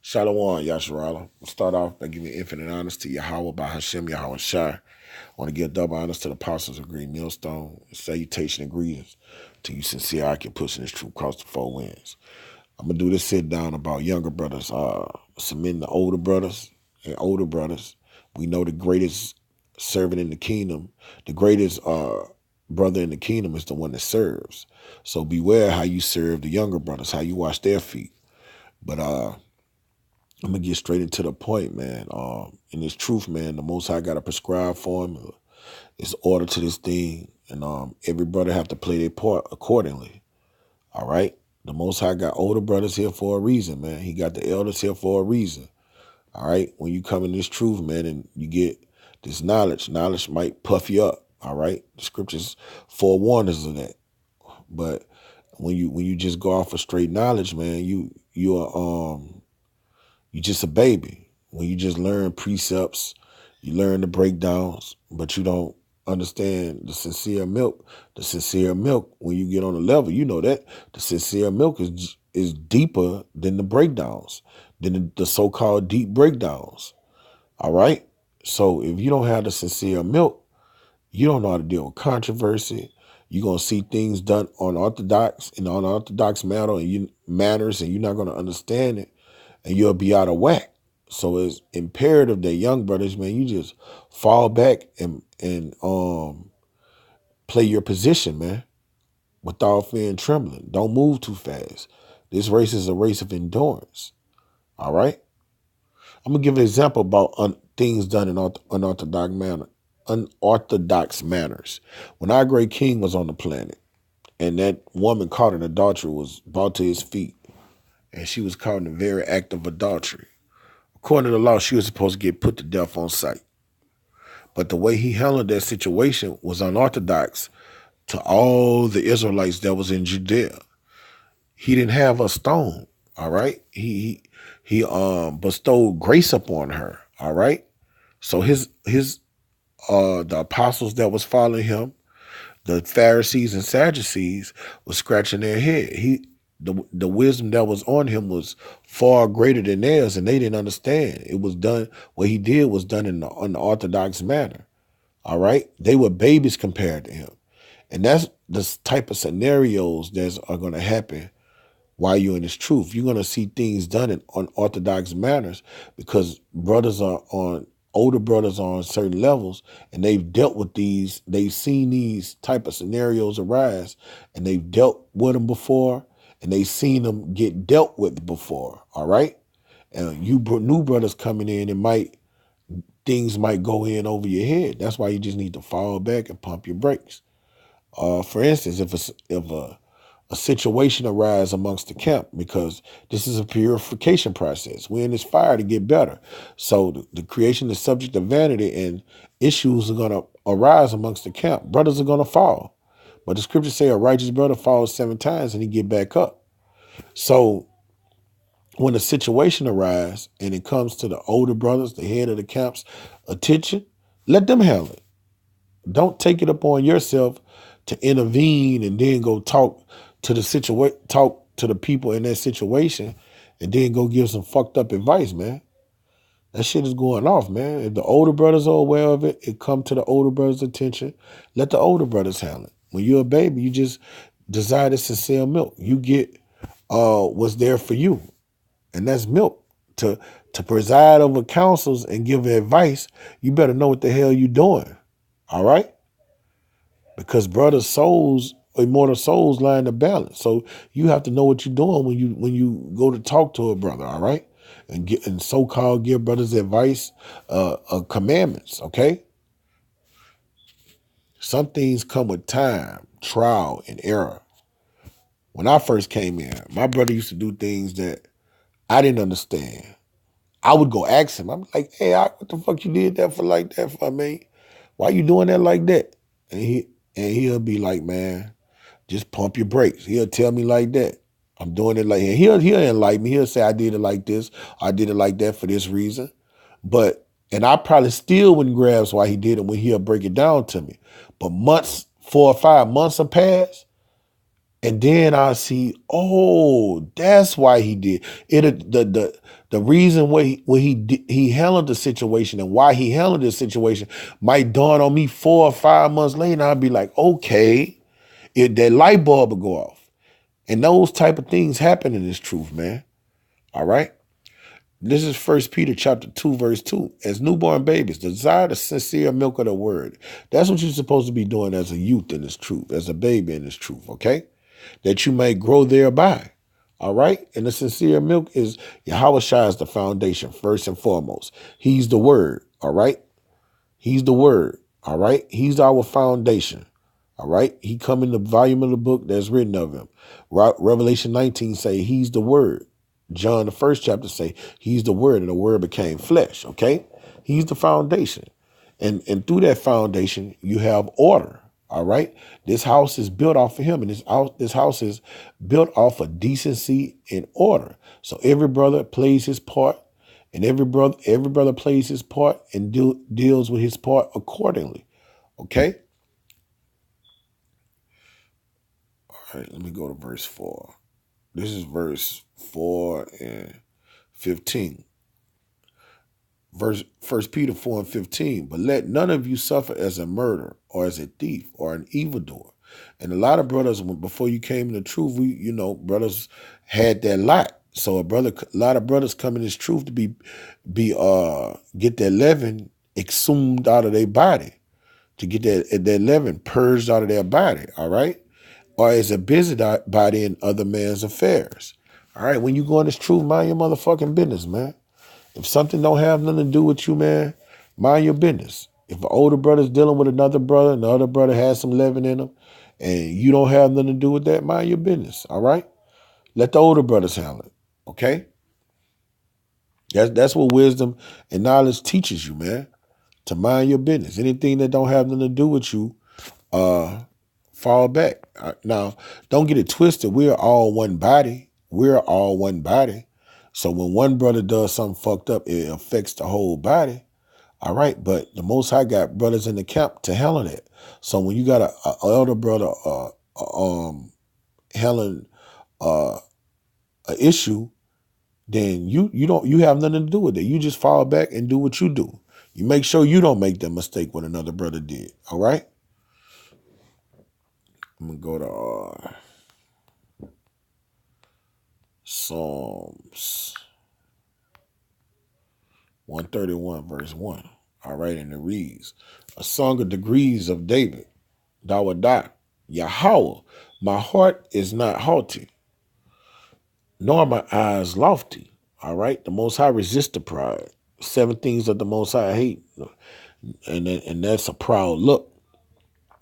Shalom, Yasharala. We'll start off by giving infinite honors to Yahweh by Hashem Yahweh Shai. I want to give double honors to the apostles of Green Millstone. Salutation and greetings to you sincere I can pushing this truth across the four winds. I'm going to do this sit down about younger brothers, submitting to older brothers and older brothers. We know the greatest servant in the kingdom, the greatest brother in the kingdom is the one that serves. So beware how you serve the younger brothers, how you wash their feet. But I'm gonna get straight into the point, man. In this truth, man, the Most High got a prescribed formula. It's order to this thing, and every brother have to play their part accordingly. All right. The Most High got older brothers here for a reason, man. He got the elders here for a reason. All right. When you come in this truth, man, and you get this knowledge might puff you up. All right. The scriptures forewarn us of that. But when you just go off of straight knowledge, man, you're just a baby. When you just learn precepts, you learn the breakdowns, but you don't understand the sincere milk. The sincere milk, when you get on a level, you know that the sincere milk is deeper than the breakdowns, than the so-called deep breakdowns. All right? So if you don't have the sincere milk, you don't know how to deal with controversy. You're going to see things done on orthodox in unorthodox manners, and you're not going to understand it, and you'll be out of whack. So it's imperative that young brothers, man, you just fall back and play your position, man, without fear and trembling. Don't move too fast. This race is a race of endurance. All right? I'm going to give an example about things done in unorthodox manners. When our great king was on the planet, and that woman caught in adultery was brought to his feet, and she was caught in the very act of adultery. According to the law, she was supposed to get put to death on sight. But the way he handled that situation was unorthodox to all the Israelites that was in Judea. He didn't have a stone, all right? He bestowed grace upon her, all right? So the apostles that was following him, the Pharisees and Sadducees, was scratching their head. The wisdom that was on him was far greater than theirs, and they didn't understand. It was done, what he did was done in the unorthodox manner. All right? They were babies compared to him. And that's the type of scenarios that are going to happen while you're in this truth. You're going to see things done in unorthodox manners because older brothers are on certain levels, and they've dealt with these, they've seen these type of scenarios arise, and they've dealt with them before, and they've seen them get dealt with before, all right? And new brothers coming in, things might go in over your head. That's why you just need to fall back and pump your brakes. For instance, if a situation arises amongst the camp, because this is a purification process. We're in this fire to get better. So the creation is subject to vanity, and issues are going to arise amongst the camp. Brothers are going to fall. But the scriptures say a righteous brother falls 7 times and he get back up. So when a situation arises and it comes to the older brothers, the head of the camp's attention, let them handle it. Don't take it upon yourself to intervene and then go talk to the people in that situation and then go give some fucked up advice, man. That shit is going off, man. If the older brothers are aware of it, it come to the older brothers' attention. Let the older brothers handle it. When you're a baby, you just desire to sell milk. You get what's there for you, and that's milk. To preside over councils and give advice, you better know what the hell you're doing. All right? Because brothers' souls, immortal souls, lie in the balance. So you have to know what you're doing when you go to talk to a brother, all right? And so-called give brothers advice, commandments, okay? Some things come with time, trial, and error. When I first came in, my brother used to do things that I didn't understand. I would go ask him. I'm like, hey, what the fuck you did that for like that for, man? Why you doing that like that? And he'll be like, man, just pump your brakes. He'll tell me like that. I'm doing it like, and he'll enlighten me. He'll say I did it like this. I did it like that for this reason. And I probably still wouldn't grasp why he did it when he'll break it down to me. But 4 or 5 months have passed, And then I see, oh, that's why he did it. The reason he handled the situation and why he handled the situation might dawn on me 4 or 5 months later. I'd be like, okay, that light bulb will go off. And those type of things happen in this truth, man. All right. This is First Peter chapter 2, verse 2. As newborn babies, desire the sincere milk of the word. That's what you're supposed to be doing as a youth in this truth, as a baby in this truth, okay? That you may grow thereby. All right? And the sincere milk is Yahweh Shai is the foundation, first and foremost. He's the word, all right? He's the word, all right? He's our foundation, all right? He come in the volume of the book that's written of him. Revelation 19 say he's the word. John, the first chapter say he's the word and the word became flesh, okay? He's the foundation. And through that foundation, you have order, all right? This house is built off of him, and this house is built off of decency and order. So every brother plays his part, and every brother plays his part and deals with his part accordingly, okay? All right, let me go to verse 4. This is verse 4 and 15. First Peter 4 and 15. But let none of you suffer as a murderer or as a thief or an evildoer. And a lot of brothers, before you came to the truth, brothers had that lot. So a lot of brothers come in this truth to get that leaven exhumed out of their body, to get that leaven purged out of their body. All right. Or as a busybody in other man's affairs. All right, when you go in this truth, mind your motherfucking business, man. If something don't have nothing to do with you, man, mind your business. If an older brother's dealing with another brother and the other brother has some leaven in him and you don't have nothing to do with that, mind your business, all right? Let the older brothers handle it, okay? That's what wisdom and knowledge teaches you, man, to mind your business. Anything that don't have nothing to do with you, fall back. Now, don't get it twisted. We're all one body. We're all one body. So when one brother does something fucked up, it affects the whole body. All right. But the Most High got brothers in the camp to handle that. So when you got a elder brother handling a issue, then you have nothing to do with it. You just fall back and do what you do. You make sure you don't make that mistake what another brother did. All right. I'm gonna go to Psalms 131, verse 1. All right, and it reads, a song of degrees of David, Dawadah, Yahweh, my heart is not haughty, nor my eyes lofty. All right, the Most High resists the pride. 7 things that the Most High hate, and that's a proud look,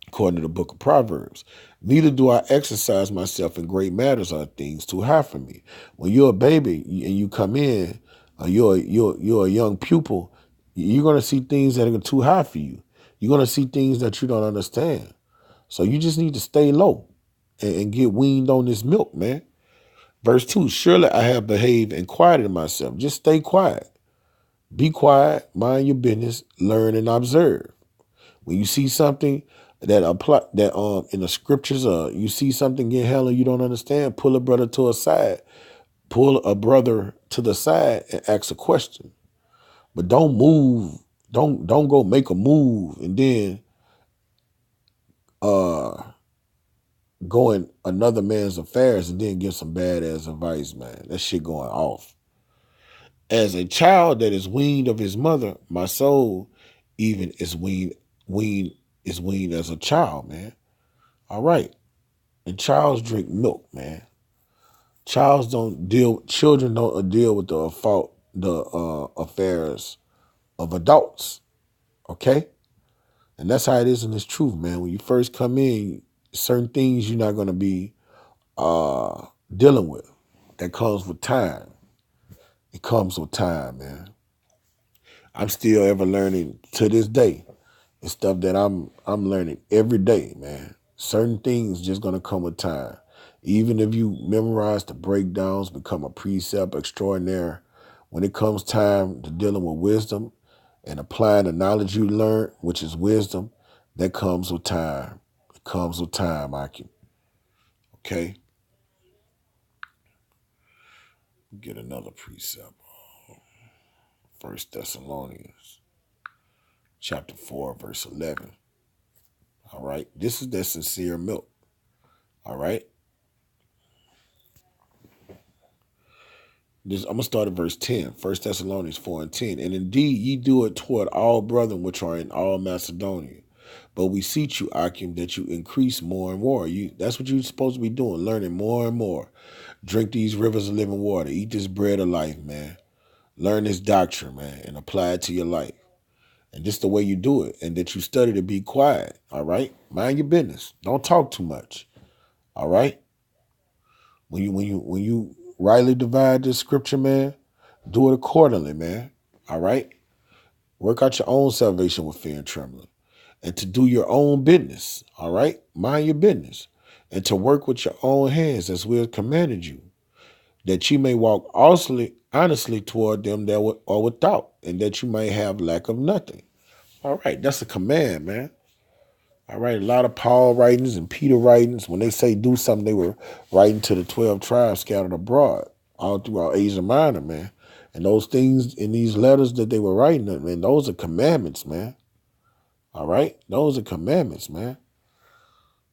according to the book of Proverbs. Neither do I exercise myself in great matters or things too high for me. When you're a baby and you come in, you're a young pupil, you're going to see things that are too high for you. You're going to see things that you don't understand. So you just need to stay low and get weaned on this milk, man. Verse 2, surely I have behaved and quieted myself. Just stay quiet. Be quiet, mind your business, learn and observe. When you see something that in the scriptures, you see something get hell and you don't understand, pull a brother to a side, pull a brother to the side and ask a question. But don't move, don't go make a move and then go in another man's affairs and then give some badass advice, man. That shit going off. As a child that is weaned of his mother, my soul even is weaned as a child, man. All right. And childs drink milk, man. Children don't deal with the affairs of adults. Okay? And that's how it is in this truth, man. When you first come in, certain things you're not gonna be dealing with. That comes with time. It comes with time, man. I'm still ever learning to this day. It's stuff that I'm learning every day, man. Certain things just gonna come with time. Even if you memorize the breakdowns, become a precept extraordinaire, when it comes time to dealing with wisdom and applying the knowledge you learned, which is wisdom, that comes with time. It comes with time, Aki. Okay. Get another precept. First Thessalonians chapter 4, verse 11. All right. This is that sincere milk. All right. I'm going to start at verse 10. First Thessalonians 4 and 10. And indeed, ye do it toward all brethren which are in all Macedonia. But we beseech you, Akim, that you increase more and more. That's what you're supposed to be doing, learning more and more. Drink these rivers of living water. Eat this bread of life, man. Learn this doctrine, man, and apply it to your life. And this the way you do it. And that you study to be quiet. All right? Mind your business. Don't talk too much. All right? When you rightly divide this scripture, man, do it accordingly, man. All right? Work out your own salvation with fear and trembling. And to do your own business. All right? Mind your business. And to work with your own hands as we have commanded you, that you may walk honestly toward them that are without, and that you may have lack of nothing. All right, that's a command, man. All right, a lot of Paul writings and Peter writings, when they say do something, they were writing to the 12 tribes scattered abroad, all throughout Asia Minor, man. And those things in these letters that they were writing, man, those are commandments, man. All right, those are commandments, man.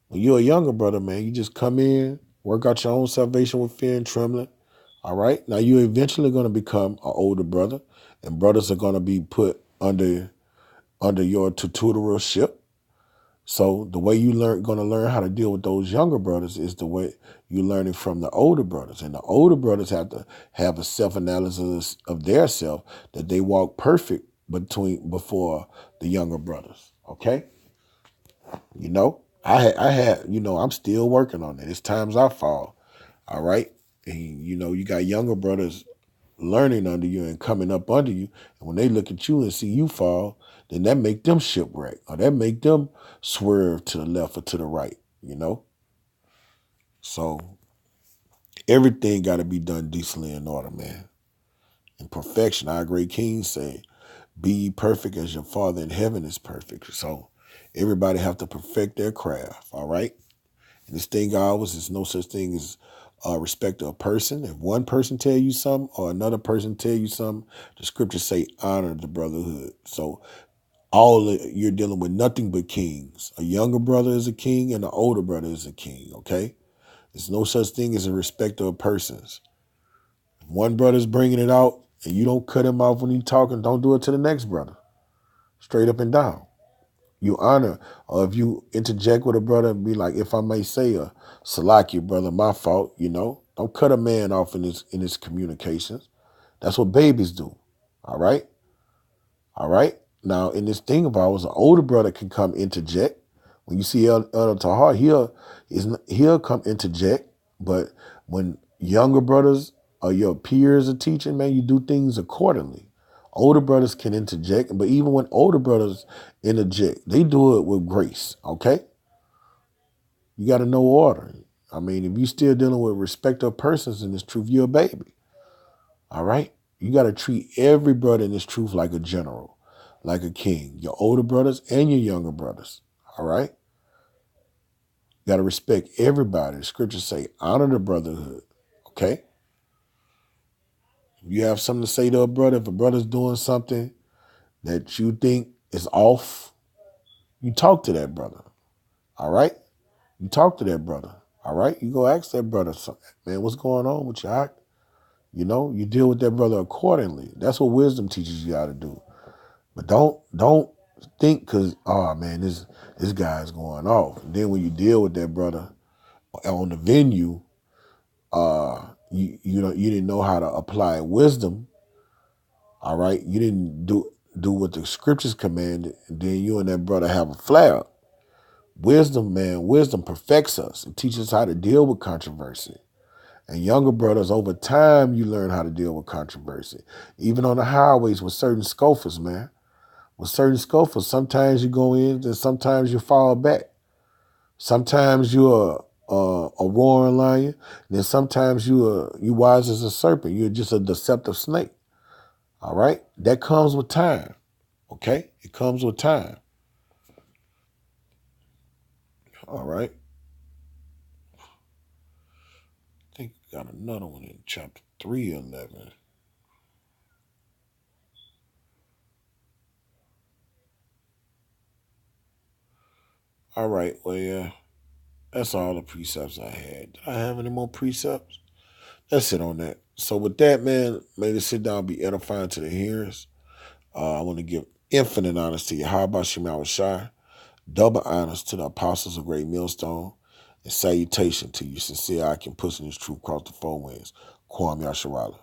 When you're a younger brother, man, you just come in, work out your own salvation with fear and trembling. All right. Now you're eventually going to become an older brother, and brothers are going to be put under your tutorship. So the way you going to learn how to deal with those younger brothers is the way you're learning from the older brothers. And the older brothers have to have a self-analysis of their self, that they walk perfect before the younger brothers. Okay. I had, I'm still working on it. It's times I fall. All right. And, you got younger brothers learning under you and coming up under you. And when they look at you and see you fall, then that make them shipwreck, or that make them swerve to the left or to the right, So everything got to be done decently in order, man. In perfection, our great King say, be ye perfect as your Father in heaven is perfect. So everybody have to perfect their craft, all right? And this thing always is no such thing as respect of a person. If one person tell you something or another person tell you something, the scriptures say honor the brotherhood. So you're dealing with nothing but kings. A younger brother is a king and an older brother is a king, okay? There's no such thing as a respect of persons. If one brother's bringing it out and you don't cut him off when he's talking, don't do it to the next brother. Straight up and down. You honor, or if you interject with a brother and be like, if I may say, Salaki, brother, my fault, don't cut a man off in his communications. That's what babies do. All right? All right? Now, in this thing of ours, an older brother can come interject. When you see Elder Tahar, he'll come interject. But when younger brothers or your peers are teaching, man, you do things accordingly. Older brothers can interject, but even when older brothers interject, they do it with grace, okay? You got to know order. I mean, if you still dealing with respect of persons in this truth, you're a baby, all right? You got to treat every brother in this truth like a general, like a king, your older brothers and your younger brothers, all right? You got to respect everybody. The scriptures say, honor the brotherhood, okay? If you have something to say to a brother, if a brother's doing something that you think is off, you talk to that brother, all right? You talk to that brother, all right? You go ask that brother, man, what's going on with you? You deal with that brother accordingly. That's what wisdom teaches you how to do. But don't think because, oh man, this guy's going off. And then when you deal with that brother on the venue, you didn't know how to apply wisdom. All right, you didn't do what the scriptures commanded, and then you and that brother have a flare. Wisdom, man, wisdom perfects us and teaches us how to deal with controversy. And younger brothers, over time, you learn how to deal with controversy. Even on the highways with certain scoffers, man. With certain scoffers, sometimes you go in and sometimes you fall back. Sometimes you're a roaring lion, and then sometimes you wise as a serpent. You're just a deceptive snake. All right? That comes with time. Okay? It comes with time. All right? Got another one in chapter 3:11. All right, well, yeah, that's all the precepts I had. Did I have any more precepts? That's it on that. So with that, man, may the sit down be edifying to the hearers. I want to give infinite honors to Yahweh Shema Shai, double honors to the apostles of Great Millstone, and salutation to you, sincere I can push in this truth across the four winds. Kwam Yasharala.